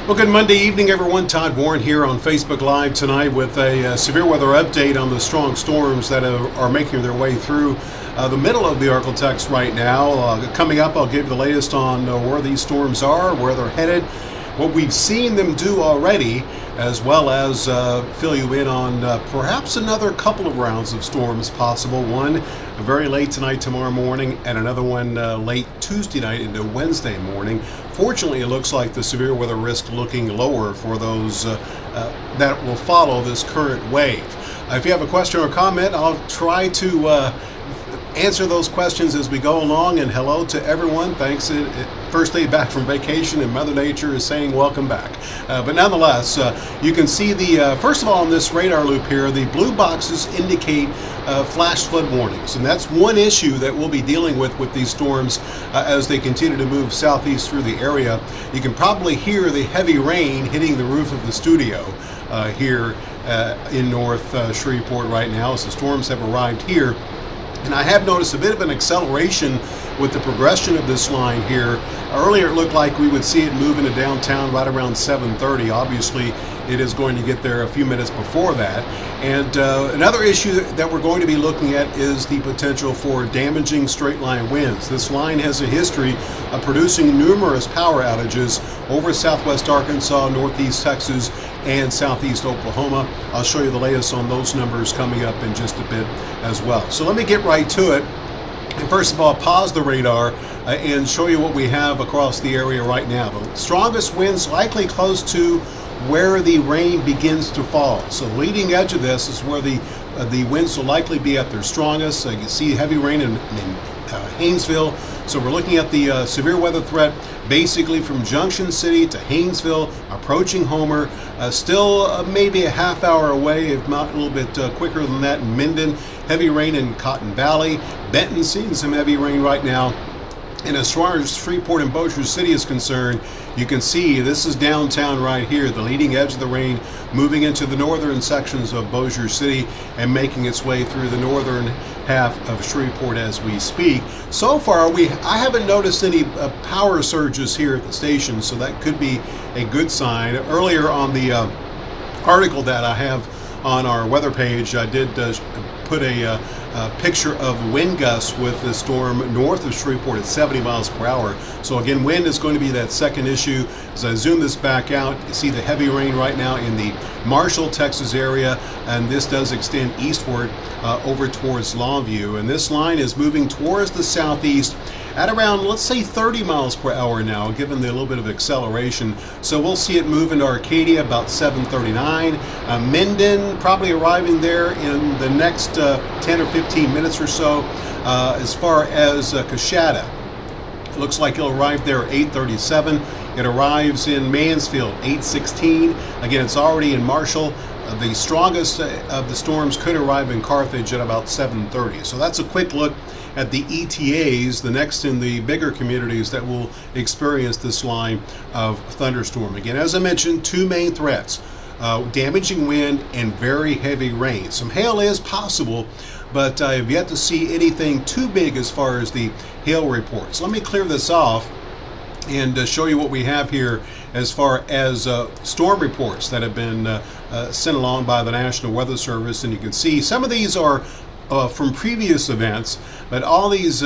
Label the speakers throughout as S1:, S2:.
S1: Well, good Monday evening, everyone. Todd Warren here on Facebook Live tonight with a severe weather update on the strong storms that are making their way through the middle of the Arklatex right now. Coming up, I'll give you the latest on where these storms are, where they're headed, what we've seen them do already, as well as fill you in on perhaps another couple of rounds of storms possible. One very late tonight, tomorrow morning, and another one late Tuesday night into Wednesday morning. Fortunately, it looks like the severe weather risk looking lower for those that will follow this current wave. If you have a question or comment, I'll try to answer those questions as we go along. And hello to everyone. Thanks. First day back from vacation, and Mother Nature is saying welcome back. But nonetheless, you can see first of all, on this radar loop here, the blue boxes indicate flash flood warnings. And that's one issue that we'll be dealing with these storms as they continue to move southeast through the area. You can probably hear the heavy rain hitting the roof of the studio here in North Shreveport right now as the storms have arrived here. And I have noticed a bit of an acceleration with the progression of this line here. Earlier it looked like we would see it move into downtown right around 7:30. Obviously it is going to get there a few minutes before that. And another issue that we're going to be looking at is the potential for damaging straight line winds. This line has a history of producing numerous power outages over southwest Arkansas, northeast Texas, and southeast Oklahoma. I'll show you the latest on those numbers coming up in just a bit as well. So let me get right to it. And first of all, pause the radar and show you what we have across the area right now. The strongest winds likely close to where the rain begins to fall. So the leading edge of this is where the winds will likely be at their strongest. You can see heavy rain in Haynesville. So we're looking at the severe weather threat basically from Junction City to Haynesville, approaching Homer, still maybe a half hour away, if not a little bit quicker than that, in Minden. Heavy rain in Cotton Valley. Benton seeing some heavy rain right now. And as far as Shreveport and Bossier City is concerned, you can see this is downtown right here, the leading edge of the rain moving into the northern sections of Bossier City and making its way through the northern half of Shreveport as we speak. So far, I haven't noticed any power surges here at the station, so that could be a good sign. Earlier on the article that I have on our weather page, I did put a picture of wind gusts with the storm north of Shreveport at 70 miles per hour. So again, wind is going to be that second issue. As I zoom this back out, you see the heavy rain right now in the Marshall, Texas area, and this does extend eastward over towards Longview. And this line is moving towards the southeast at around, let's say, 30 miles per hour now, given the little bit of acceleration. So we'll see it move into Arcadia about 7:39. Minden probably arriving there in the next 10 or 15 minutes or so. As far as Coshada, it looks like it'll arrive there at 8:37. It arrives in Mansfield, 8:16. Again, it's already in Marshall. The strongest of the storms could arrive in Carthage at about 7:30. So that's a quick look at the ETAs, the next in the bigger communities that will experience this line of thunderstorm. Again, as I mentioned, two main threats, damaging wind and very heavy rain. Some hail is possible, but I've yet to see anything too big as far as the hail reports. Let me clear this off and show you what we have here as far as storm reports that have been sent along by the National Weather Service. And you can see some of these are from previous events, but all these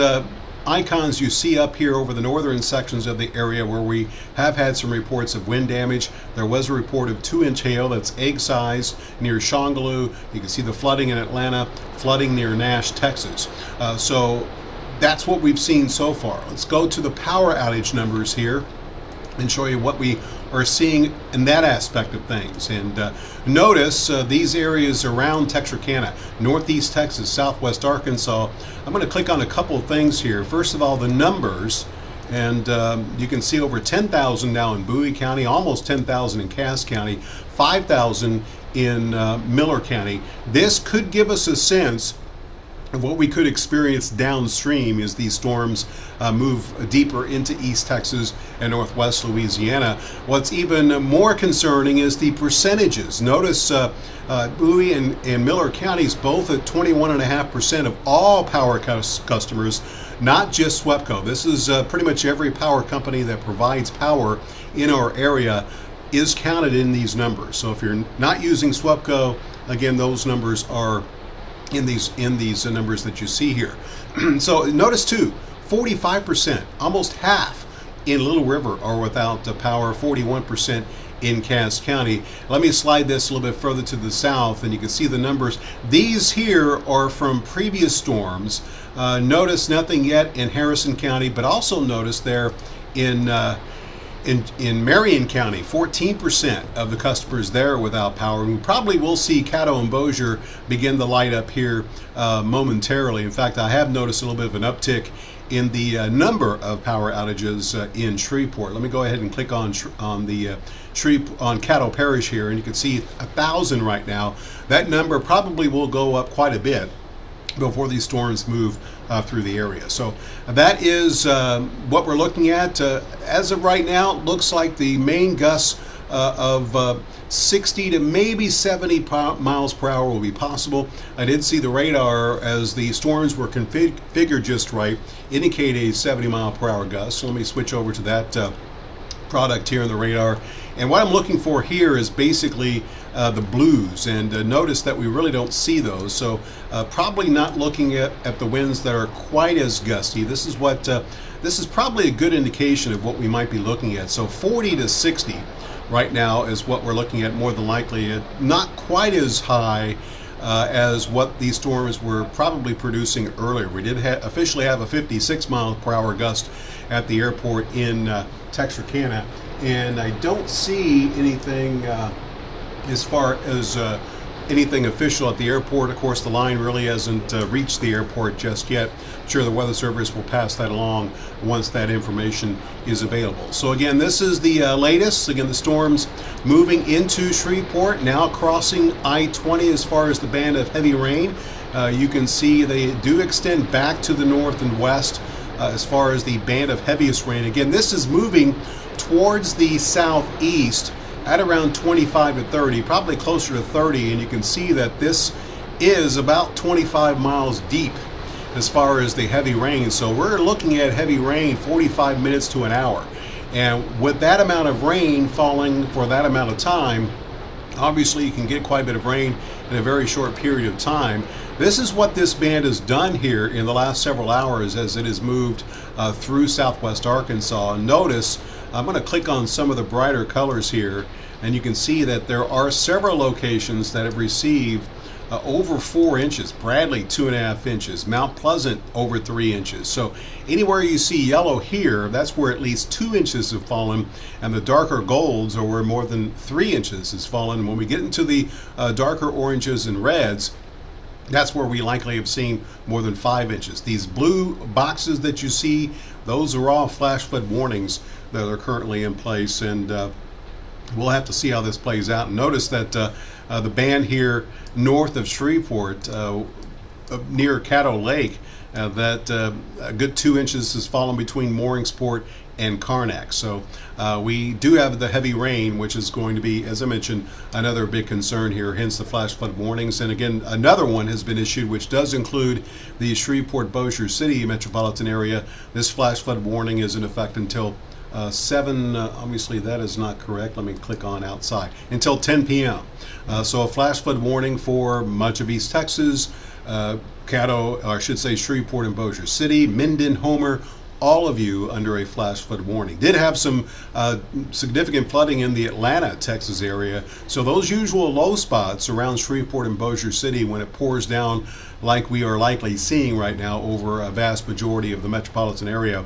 S1: icons you see up here over the northern sections of the area where we have had some reports of wind damage. There was a report of 2-inch hail that's egg size near Shongaloo. You can see the flooding in Atlanta, flooding near Nash, Texas. So that's what we've seen so far. Let's go to the power outage numbers here and show you what we are seeing in that aspect of things. And notice these areas around Texarkana, northeast Texas, southwest Arkansas. I'm going to click on a couple of things here. First of all, the numbers, and you can see over 10,000 now in Bowie County, almost 10,000 in Cass County, 5,000 in Miller County. This could give us a sense of what we could experience downstream as these storms move deeper into East Texas and Northwest Louisiana. What's even more concerning is the percentages. Notice Bowie and Miller counties both at 21.5% of all power customers, not just SWEPCO. This is pretty much every power company that provides power in our area. is counted in these numbers. So if you're not using SWEPCO, again, those numbers are in these numbers that you see here. So notice too, 45%, almost half in Little River are without power, 41% in Cass County. Let me slide this a little bit further to the south and you can see the numbers. These here are from previous storms. Notice nothing yet in Harrison County, but also notice there in Marion County, 14% of the customers there are without power. We probably will see Caddo and Bossier begin to light up here momentarily. In fact, I have noticed a little bit of an uptick in the number of power outages in Shreveport. Let me go ahead and click on Caddo Parish here, and you can see 1,000 right now. That number probably will go up quite a bit before these storms move through the area. So that is what we're looking at. As of right now, it looks like the main gusts of 60 to maybe 70 miles per hour will be possible. I did see the radar as the storms were configured just right, indicate a 70 mile per hour gust. So let me switch over to that product here in the radar. And what I'm looking for here is basically the blues, and notice that we really don't see those. So probably not looking at the winds that are quite as gusty. This is probably a good indication of what we might be looking at. So 40 to 60 right now is what we're looking at, more than likely. Not quite as high as what these storms were probably producing earlier. We did officially have a 56 mile per hour gust at the airport in Texarkana, and I don't see anything as far as anything official at the airport. Of course, the line really hasn't reached the airport just yet. I'm sure the Weather Service will pass that along once that information is available. So again, this is the latest. Again, the storms moving into Shreveport, now crossing I-20 as far as the band of heavy rain. You can see they do extend back to the north and west as far as the band of heaviest rain. Again, this is moving towards the southeast at around 25 to 30, probably closer to 30, and you can see that this is about 25 miles deep as far as the heavy rain. So we're looking at heavy rain 45 minutes to an hour. And with that amount of rain falling for that amount of time, obviously you can get quite a bit of rain in a very short period of time. This is what this band has done here in the last several hours as it has moved through southwest Arkansas. And notice, I'm going to click on some of the brighter colors here, and you can see that there are several locations that have received over 4 inches. Bradley 2.5 inches, Mount Pleasant over 3 inches. So anywhere you see yellow here, that's where at least 2 inches have fallen, and the darker golds are where more than 3 inches has fallen. When we get into the darker oranges and reds, that's where we likely have seen more than 5 inches. These blue boxes that you see, those are all flash flood warnings that are currently in place, and we'll have to see how this plays out. And notice that the band here north of Shreveport, near Caddo Lake, that a good 2 inches has fallen between Mooringsport and Karnak. So we do have the heavy rain, which is going to be, as I mentioned, another big concern here, hence the flash flood warnings. And again, another one has been issued, which does include the Shreveport-Bossier City metropolitan area. This flash flood warning is in effect until 7, obviously that is not correct. Let me click on outside. Until 10 p.m. So a flash flood warning for much of East Texas, Caddo, or I should say Shreveport and Bossier City, Minden, Homer, all of you under a flash flood warning. Did have some significant flooding in the Atlanta, Texas area. So those usual low spots around Shreveport and Bossier City, when it pours down like we are likely seeing right now over a vast majority of the metropolitan area,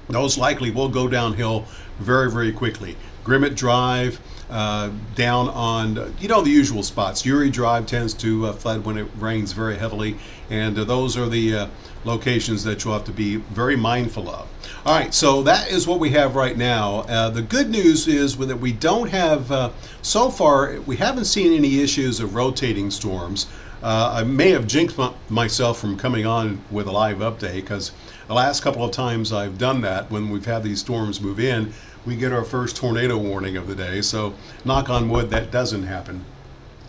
S1: those likely will go downhill very, very quickly. Grimmett Drive, down on, the usual spots. Uri Drive tends to flood when it rains very heavily, and those are the locations that you'll have to be very mindful of. All right, so that is what we have right now. The good news is that we don't have, so far, we haven't seen any issues of rotating storms. I may have jinxed myself from coming on with a live update, because the last couple of times I've done that, when we've had these storms move in, we get our first tornado warning of the day. So knock on wood, that doesn't happen.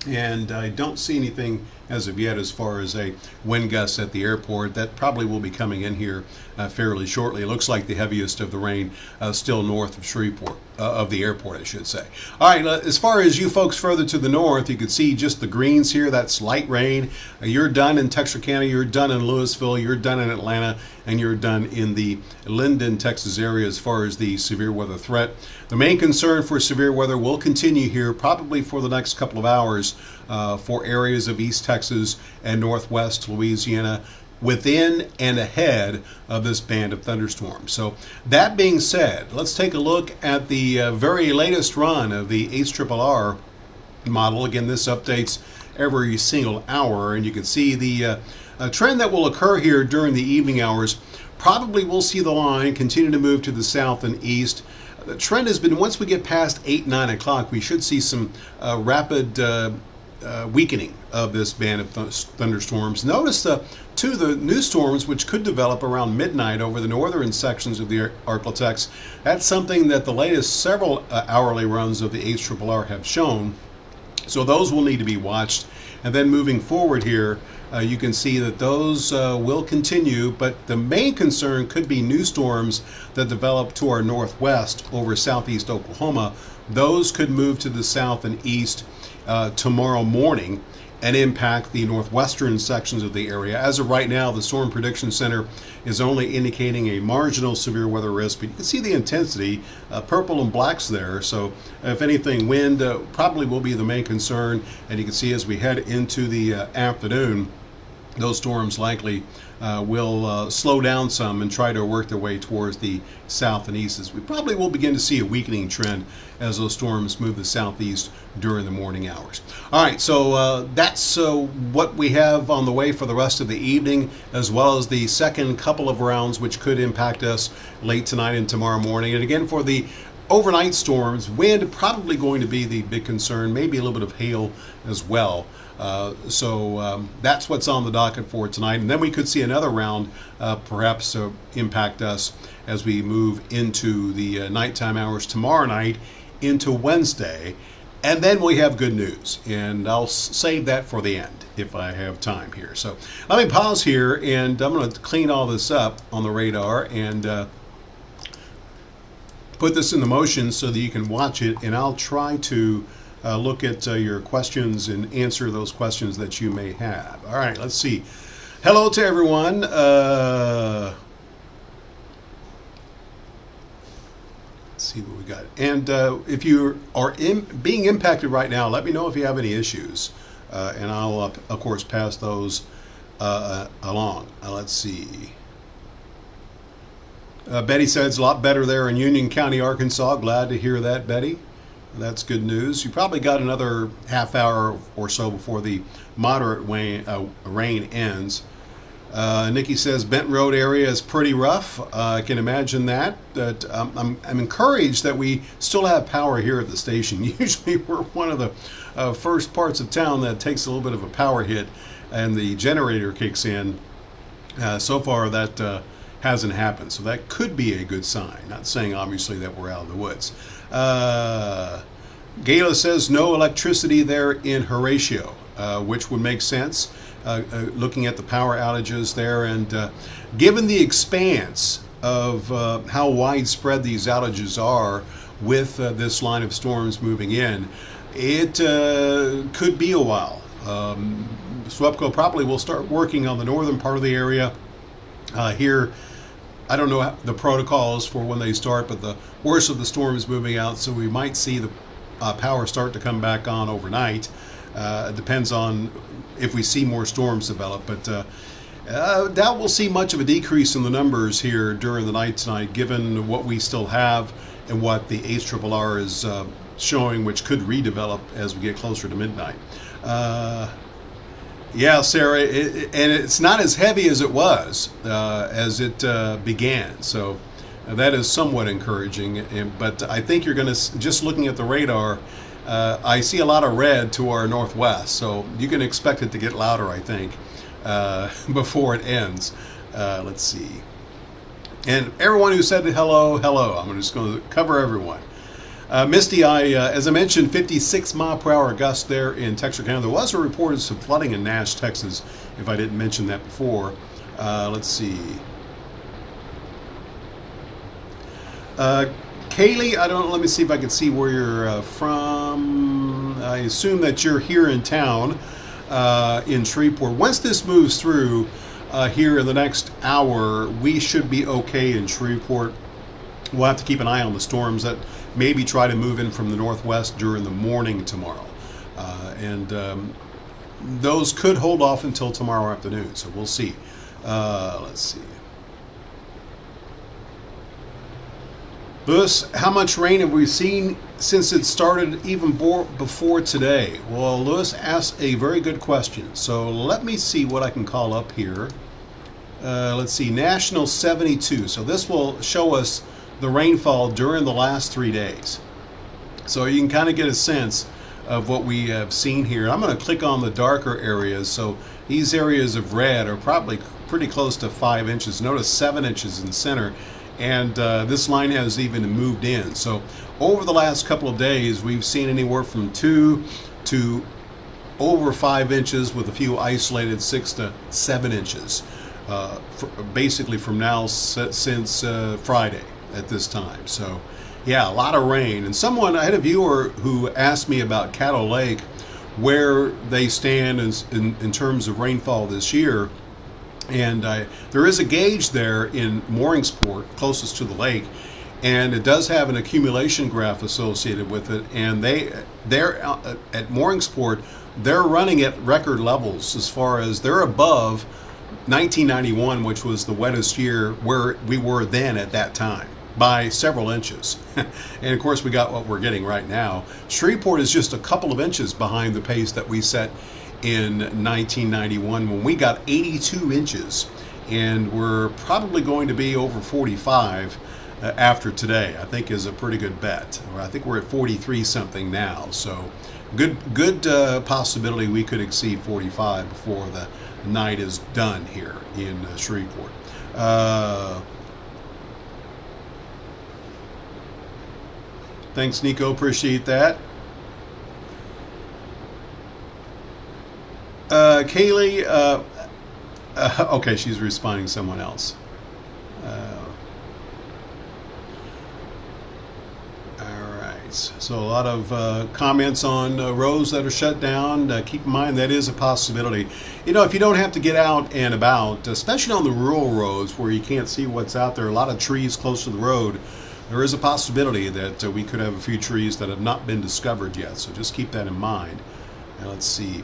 S1: And I don't see anything as of yet as far as a wind gust at the airport. That probably will be coming in here fairly shortly. It looks like the heaviest of the rain still north of Shreveport. of the airport, I should say. All right, as far as you folks further to the north, you can see just the greens here. That's light rain. You're done in Texarkana, you're done in Louisville, you're done in Atlanta, and you're done in the Linden, Texas area as far as the severe weather threat. The main concern for severe weather will continue here probably for the next couple of hours for areas of East Texas and Northwest Louisiana, within and ahead of this band of thunderstorms. So that being said, let's take a look at the very latest run of the HRRR model. Again, this updates every single hour, and you can see the trend that will occur here during the evening hours. Probably we'll see the line continue to move to the south and east. The trend has been, once we get past 8, 9 o'clock, we should see some rapid weakening of this band of thunderstorms. Notice the new storms which could develop around midnight over the northern sections of the Arklatex. That's something that the latest several hourly runs of the HRRR have shown. So those will need to be watched. And then moving forward here, you can see that those will continue, but the main concern could be new storms that develop to our northwest over southeast Oklahoma. Those could move to the south and east tomorrow morning and impact the northwestern sections of the area. As of right now, the Storm Prediction Center is only indicating a marginal severe weather risk, but you can see the intensity, purple and blacks there. So if anything, wind probably will be the main concern. And you can see as we head into the afternoon, those storms likely will slow down some and try to work their way towards the south and east, as we probably will begin to see a weakening trend as those storms move the southeast during the morning hours. All right, so that's what we have on the way for the rest of the evening, as well as the second couple of rounds which could impact us late tonight and tomorrow morning. And again, for the overnight storms, wind probably going to be the big concern, maybe a little bit of hail as well. So that's what's on the docket for tonight. And then we could see another round perhaps impact us as we move into the nighttime hours tomorrow night into Wednesday. And then we have good news. And I'll save that for the end if I have time here. So let me pause here, and I'm going to clean all this up on the radar and put this into motion so that you can watch it. And I'll try to look at your questions and answer those questions that you may have. All right, let's see. Hello to everyone. Let's see what we got. And if you are being impacted right now, let me know if you have any issues. And I'll, of course, pass those along. Let's see. Betty said it's a lot better there in Union County, Arkansas. Glad to hear that, Betty. That's good news. You probably got another half hour or so before the moderate rain ends. Nikki says Benton Road area is pretty rough. I can imagine that. But I'm encouraged that we still have power here at the station. Usually we're one of the first parts of town that takes a little bit of a power hit and the generator kicks in. So far that hasn't happened, so that could be a good sign. Not saying obviously that we're out of the woods. Gayla says no electricity there in Horatio, which would make sense looking at the power outages there. And given the expanse of how widespread these outages are with this line of storms moving in, it could be a while. SWEPCO probably will start working on the northern part of the area here. I don't know the protocols for when they start, but the worst of the storm is moving out, so we might see the power start to come back on overnight. It depends on if we see more storms develop, but doubt we'll see much of a decrease in the numbers here during the night tonight, given what we still have and what the HRRR is showing, which could redevelop as we get closer to midnight. Yeah, Sarah, and it's not as heavy as it was as it began, so that is somewhat encouraging. But I think you're going to, just looking at the radar, I see a lot of red to our northwest, so you can expect it to get louder, I think, before it ends. Let's see. And everyone who said hello, hello. I'm just going to cover everyone. Misty, as I mentioned, 56-mile-per-hour gust there in Texarkana. There was a report of some flooding in Nash, Texas, if I didn't mention that before. Let's see. Kaylee, I don't. Let me see if I can see where you're from. I assume that you're here in town, in Shreveport. Once this moves through here in the next hour, we should be okay in Shreveport. We'll have to keep an eye on the storms that maybe try to move in from the northwest during the morning tomorrow, and those could hold off until tomorrow afternoon. So we'll see. Let's see. Lewis, how much rain have we seen since it started even before today? Well, Lewis asked a very good question. So let me see what I can call up here. Let's see, National 72. So this will show us the rainfall during the last 3 days. So you can kind of get a sense of what we have seen here. I'm going to click on the darker areas. So these areas of red are probably pretty close to 5 inches. Notice 7 inches in the center. And this line has even moved in. So over the last couple of days, we've seen anywhere from 2 to over 5 inches, with a few isolated 6 to 7 inches, basically from now since Friday at this time. So yeah, a lot of rain. And I had a viewer who asked me about Caddo Lake, where they stand in terms of rainfall this year. And there is a gauge there in Mooringsport, closest to the lake, and it does have an accumulation graph associated with it. And they're at Mooringsport, they're running at record levels as far as they're above 1991, which was the wettest year where we were then at that time, by several inches. And of course, we got what we're getting right now. Shreveport is just a couple of inches behind the pace that we set in 1991 when we got 82 inches, and we're probably going to be over 45 after today. I think is a pretty good bet. I think we're at 43 something now, so good possibility we could exceed 45 before the night is done here in Shreveport. Thanks, Nico, appreciate that. Kaylee, okay, she's responding to someone else. All right, so a lot of comments on roads that are shut down. Keep in mind that is a possibility. You know, if you don't have to get out and about, especially on the rural roads where you can't see what's out there, a lot of trees close to the road, there is a possibility that we could have a few trees that have not been discovered yet. So just keep that in mind. Now, let's see.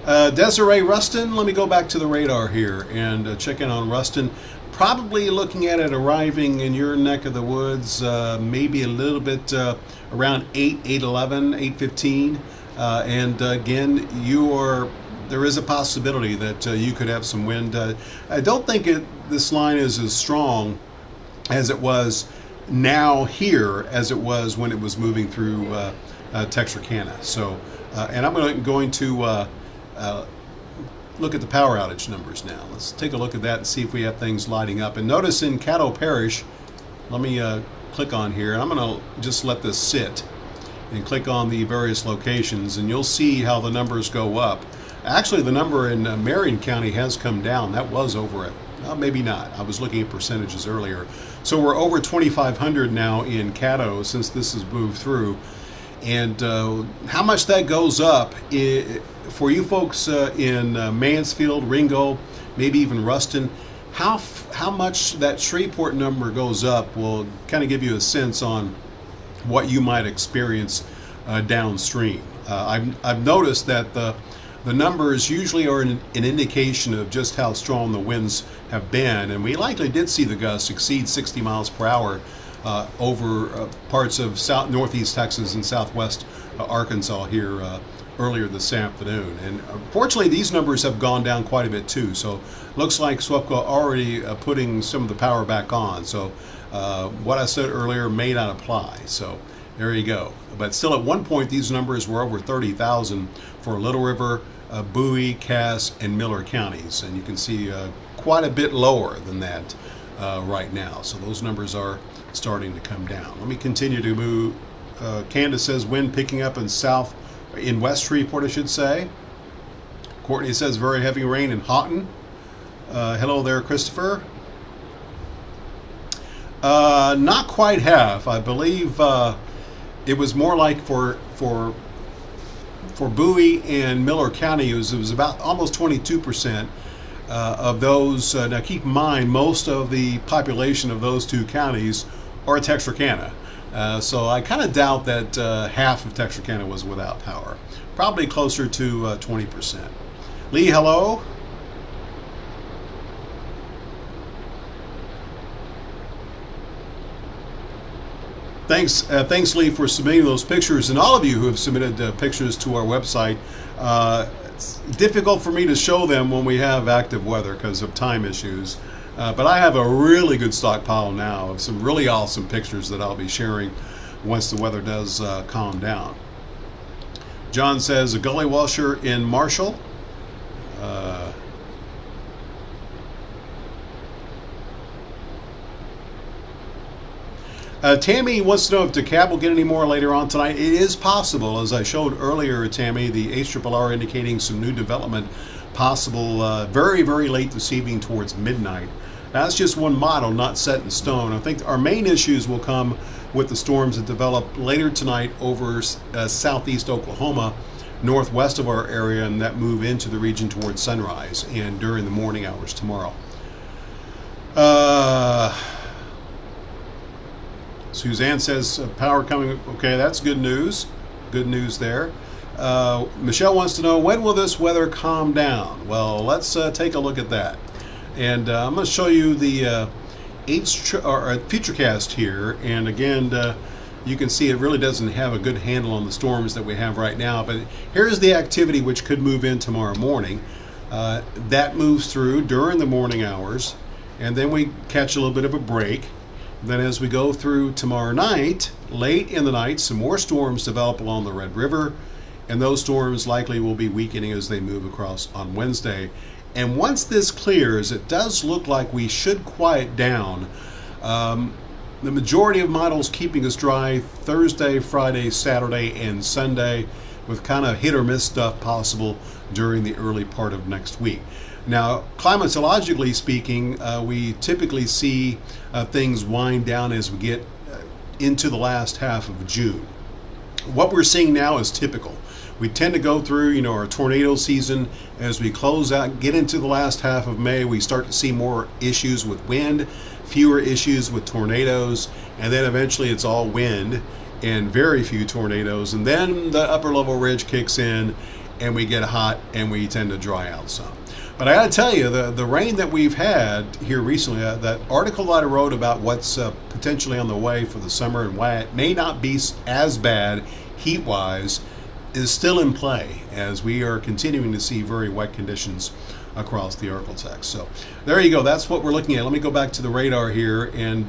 S1: Desiree, Ruston, let me go back to the radar here and check in on Ruston. Probably looking at it arriving in your neck of the woods, maybe a little bit around 8:11, 8:15. And again, there is a possibility that you could have some wind. I don't think this line is as strong as it was now here as it was when it was moving through Texarkana. So, and I'm going to look at the power outage numbers now. Let's take a look at that and see if we have things lighting up. And notice in Caddo Parish, let me click on here, and I'm going to just let this sit and click on the various locations, and you'll see how the numbers go up. Actually, the number in Marion County has come down. That was over at, maybe not. I was looking at percentages earlier. So we're over 2,500 now in Caddo since this has moved through. And how much that goes up, for you folks in Mansfield, Ringgold, maybe even Ruston, how much that Shreveport number goes up will kind of give you a sense on what you might experience downstream. I've noticed that the numbers usually are an indication of just how strong the winds have been, and we likely did see the gusts exceed 60 miles per hour over parts of northeast Texas and southwest Arkansas here earlier this afternoon. And fortunately, these numbers have gone down quite a bit too. So looks like SWEPCO already putting some of the power back on. So what I said earlier may not apply. So there you go. But still, at one point, these numbers were over 30,000 for Little River, Bowie, Cass, and Miller counties. And you can see quite a bit lower than that right now. So those numbers are starting to come down. Let me continue to move. Candace says wind picking up in West Shreveport, I should say. Courtney says very heavy rain in Houghton. Hello there, Christopher. Not quite half. I believe it was more like for Bowie and Miller County, it was about almost 22% of those. Now, keep in mind, most of the population of those two counties are Texarkana. So I kind of doubt that half of Texarkana was without power. Probably closer to 20%. Lee, hello. Thanks, Lee, for submitting those pictures, and all of you who have submitted pictures to our website. It's difficult for me to show them when we have active weather because of time issues, but I have a really good stockpile now of some really awesome pictures that I'll be sharing once the weather does calm down. John says a gully washer in Marshall. Tammy wants to know if DeKalb will get any more later on tonight. It is possible, as I showed earlier, Tammy, the HRRR indicating some new development possible very, very late this evening towards midnight. That's just one model, not set in stone. I think our main issues will come with the storms that develop later tonight over southeast Oklahoma, northwest of our area, and that move into the region towards sunrise and during the morning hours tomorrow. Suzanne says power coming. Okay, that's good news. Good news there. Michelle wants to know, when will this weather calm down? Well, let's take a look at that. And I'm going to show you the Futurecast here. And again, you can see it really doesn't have a good handle on the storms that we have right now. But here's the activity which could move in tomorrow morning. That moves through during the morning hours. And then we catch a little bit of a break. Then as we go through tomorrow night, late in the night, some more storms develop along the Red River, and those storms likely will be weakening as they move across on Wednesday. And once this clears, it does look like we should quiet down. The majority of models keeping us dry Thursday, Friday, Saturday, and Sunday, with kind of hit or miss stuff possible during the early part of next week. Now, climatologically speaking, we typically see things wind down as we get into the last half of June. What we're seeing now is typical. We tend to go through, our tornado season. As we close out, get into the last half of May, we start to see more issues with wind, fewer issues with tornadoes, and then eventually it's all wind and very few tornadoes. And then the upper level ridge kicks in and we get hot and we tend to dry out some. But I got to tell you, the rain that we've had here recently, that article that I wrote about what's potentially on the way for the summer and why it may not be as bad heat-wise, is still in play as we are continuing to see very wet conditions across the Arctic. So there you go. That's what we're looking at. Let me go back to the radar here and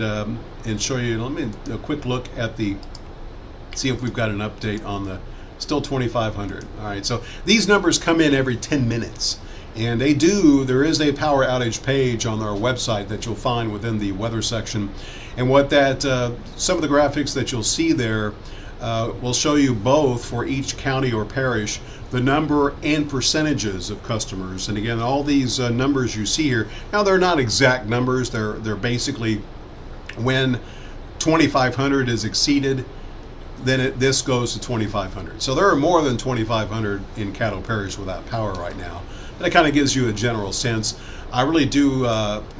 S1: show you. Let me a quick look at see if we've got an update on the still 2,500. All right. So these numbers come in every 10 minutes. And there is a power outage page on our website that you'll find within the weather section. And what some of the graphics that you'll see there will show you both for each county or parish, the number and percentages of customers. And again, all these numbers you see here, now they're not exact numbers, they're basically when 2,500 is exceeded, then this goes to 2,500. So there are more than 2,500 in Caddo Parish without power right now. That kind of gives you a general sense. I really do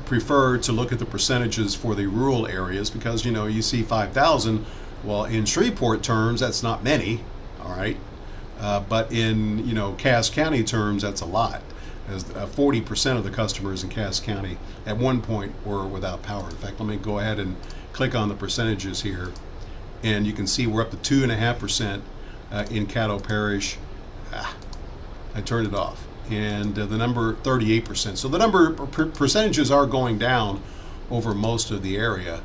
S1: prefer to look at the percentages for the rural areas because, you see 5,000. Well, in Shreveport terms, that's not many, all right? But in, Cass County terms, that's a lot. As 40% of the customers in Cass County at one point were without power. In fact, let me go ahead and click on the percentages here. And you can see we're up to 2.5% in Caddo Parish. I turned it off. And the number 38%. So the number percentages are going down over most of the area,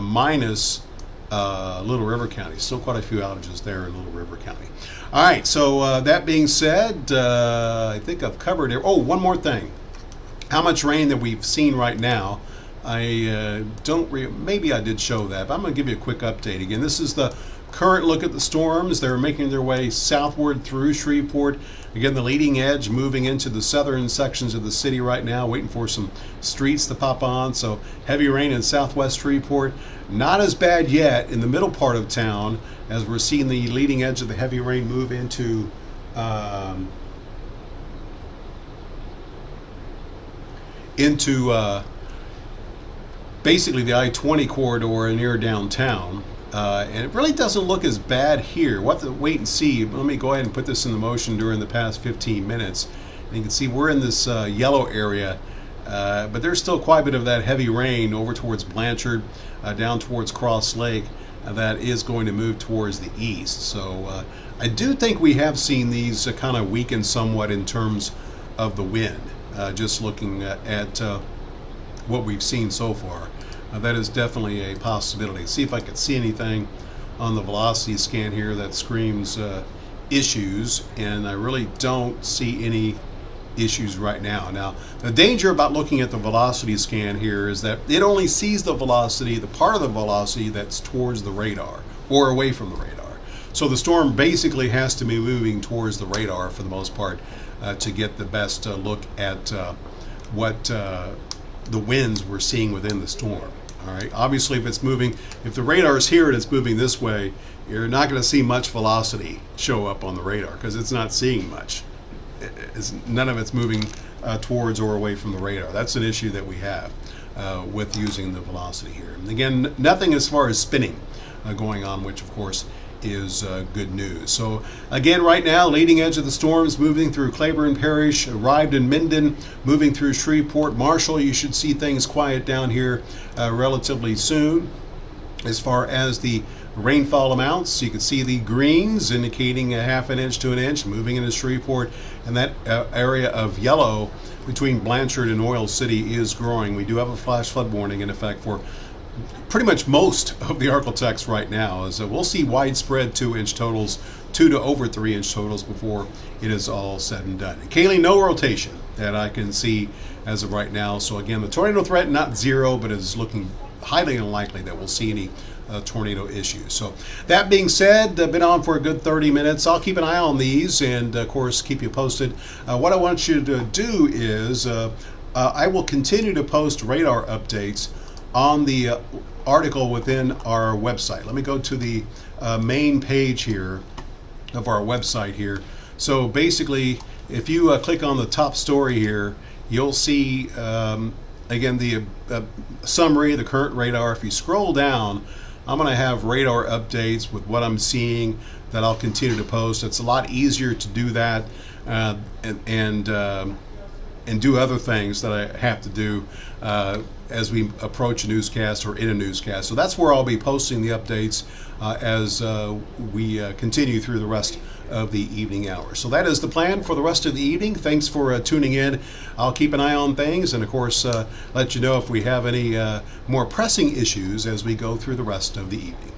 S1: minus Little River County. Still quite a few outages there in Little River County. All right, so that being said, I think I've covered it. Oh, one more thing. How much rain that we've seen right now. Maybe I did show that, but I'm going to give you a quick update. Again, this is the current look at the storms. They're making their way southward through Shreveport. Again, the leading edge moving into the southern sections of the city right now, waiting for some streets to pop on. So heavy rain in southwest Shreveport. Not as bad yet in the middle part of town, as we're seeing the leading edge of the heavy rain move into basically the I-20 corridor near downtown. And it really doesn't look as bad here. We'll have to wait and see. Let me go ahead and put this into motion during the past 15 minutes. And you can see we're in this yellow area, but there's still quite a bit of that heavy rain over towards Blanchard, down towards Cross Lake, that is going to move towards the east. So I do think we have seen these kind of weaken somewhat in terms of the wind, just looking at what we've seen so far. That is definitely a possibility. See if I can see anything on the velocity scan here that screams issues, and I really don't see any issues right now. Now, the danger about looking at the velocity scan here is that it only sees the velocity, the part of the velocity that's towards the radar or away from the radar. So the storm basically has to be moving towards the radar for the most part to get the best look at what the winds we're seeing within the storm. All right. Obviously, if it's moving, if the radar is here and it's moving this way, you're not going to see much velocity show up on the radar because it's not seeing much. None of it's moving towards or away from the radar. That's an issue that we have with using the velocity here. And again, nothing as far as spinning going on, which of course is good news. So again, right now, leading edge of the storms moving through Claiborne Parish, arrived in Minden, moving through Shreveport, Marshall. You should see things quiet down here relatively soon. As far as the rainfall amounts, you can see the greens indicating a half an inch to an inch moving into Shreveport, and that area of yellow between Blanchard and Oil City is growing. We do have a flash flood warning in effect for pretty much most of the Arklatex right now, as we'll see widespread 2-inch totals, 2 to over 3-inch totals before it is all said and done. Kaylee, no rotation that I can see as of right now. So again, the tornado threat not zero, but is looking highly unlikely that we'll see any tornado issues. So that being said, been on for a good 30 minutes. I'll keep an eye on these and of course keep you posted. What I want you to do is I will continue to post radar updates on the article within our website. Let me go to the main page here of our website here. So basically, if you click on the top story here, you'll see again the summary, the current radar. If you scroll down, I'm going to have radar updates with what I'm seeing that I'll continue to post. It's a lot easier to do that and do other things that I have to do as we approach a newscast or in a newscast. So that's where I'll be posting the updates as we continue through the rest of the evening hours. So that is the plan for the rest of the evening. Thanks for tuning in. I'll keep an eye on things and of course let you know if we have any more pressing issues as we go through the rest of the evening.